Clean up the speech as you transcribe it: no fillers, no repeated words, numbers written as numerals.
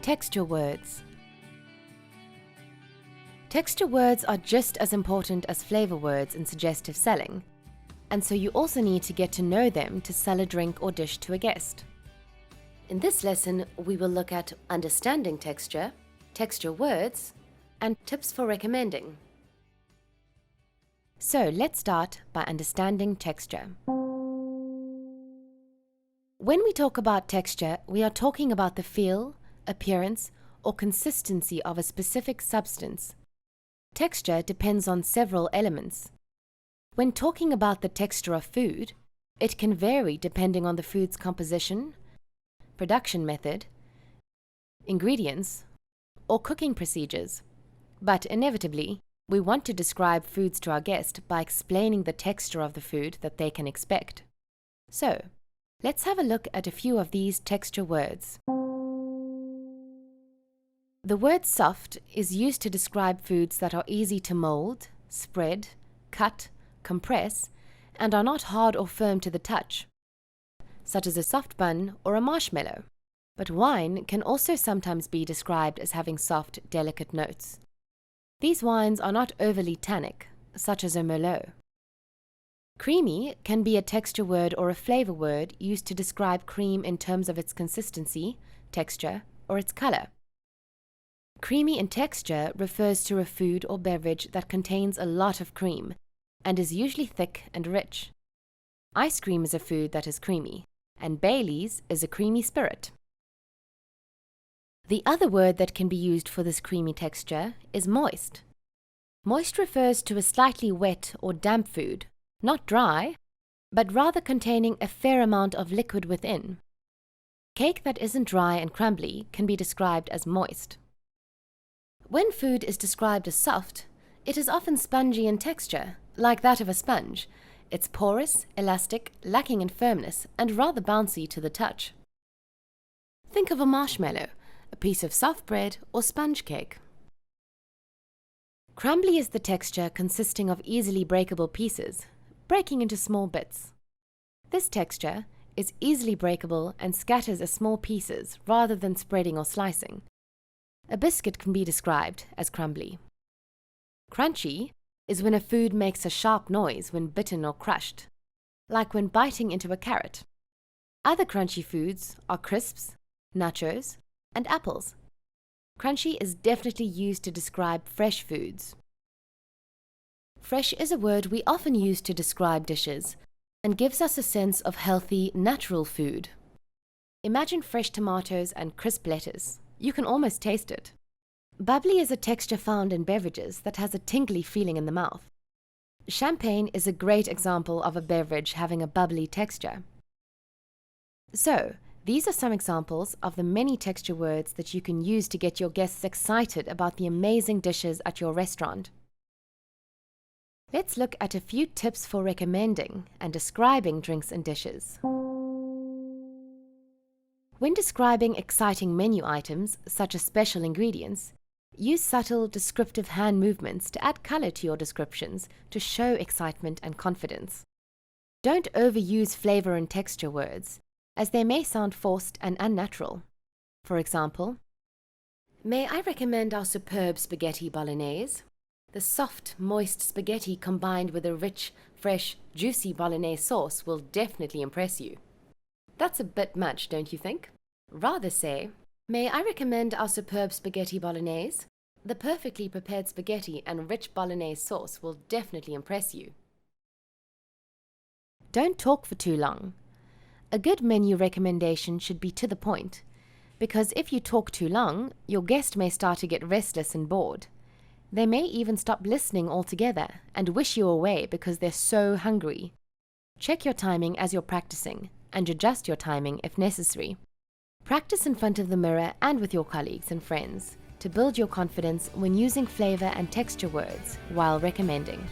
Texture words. Texture words are just as important as flavor words in suggestive selling, and so you also need to get to know them to sell a drink or dish to a guest. In this lesson, we will look at understanding texture, texture words, and tips for recommending. So let's start by understanding texture. When we talk about texture, we are talking about the feel, appearance, or consistency of a specific substance. Texture depends on several elements. When talking about the texture of food, it can vary depending on the food's composition, production method, ingredients, or cooking procedures. But inevitably, we want to describe foods to our guest by explaining the texture of the food that they can expect. So, let's have a look at a few of these texture words. The word soft is used to describe foods that are easy to mold, spread, cut, compress, and are not hard or firm to the touch, such as a soft bun or a marshmallow. But wine can also sometimes be described as having soft, delicate notes. These wines are not overly tannic, such as a Merlot. Creamy can be a texture word or a flavor word used to describe cream in terms of its consistency, texture, or its color. Creamy in texture refers to a food or beverage that contains a lot of cream and is usually thick and rich. Ice cream is a food that is creamy, and Baileys is a creamy spirit. The other word that can be used for this creamy texture is moist. Moist refers to a slightly wet or damp food, not dry, but rather containing a fair amount of liquid within. Cake that isn't dry and crumbly can be described as moist. When food is described as soft, it is often spongy in texture, like that of a sponge. It's porous, elastic, lacking in firmness, and rather bouncy to the touch. Think of a marshmallow, a piece of soft bread or sponge cake. Crumbly is the texture consisting of easily breakable pieces, breaking into small bits. This texture is easily breakable and scatters as small pieces rather than spreading or slicing. A biscuit can be described as crumbly. Crunchy is when a food makes a sharp noise when bitten or crushed, like when biting into a carrot. Other crunchy foods are crisps, nachos, and apples. Crunchy is definitely used to describe fresh foods. Fresh is a word we often use to describe dishes and gives us a sense of healthy, natural food. Imagine fresh tomatoes and crisp lettuce. You can almost taste it. Bubbly is a texture found in beverages that has a tingly feeling in the mouth. Champagne is a great example of a beverage having a bubbly texture. So, these are some examples of the many texture words that you can use to get your guests excited about the amazing dishes at your restaurant. Let's look at a few tips for recommending and describing drinks and dishes. When describing exciting menu items, such as special ingredients, use subtle, descriptive hand movements to add color to your descriptions to show excitement and confidence. Don't overuse flavor and texture words, as they may sound forced and unnatural. For example, may I recommend our superb spaghetti bolognese? The soft, moist spaghetti combined with a rich, fresh, juicy bolognese sauce will definitely impress you. That's a bit much, don't you think? Rather say, may I recommend our superb spaghetti bolognese? The perfectly prepared spaghetti and rich bolognese sauce will definitely impress you. Don't talk for too long. A good menu recommendation should be to the point, because if you talk too long, your guest may start to get restless and bored. They may even stop listening altogether and wish you away because they're so hungry. Check your timing as you're practicing, and adjust your timing if necessary. Practice in front of the mirror and with your colleagues and friends to build your confidence when using flavor and texture words while recommending.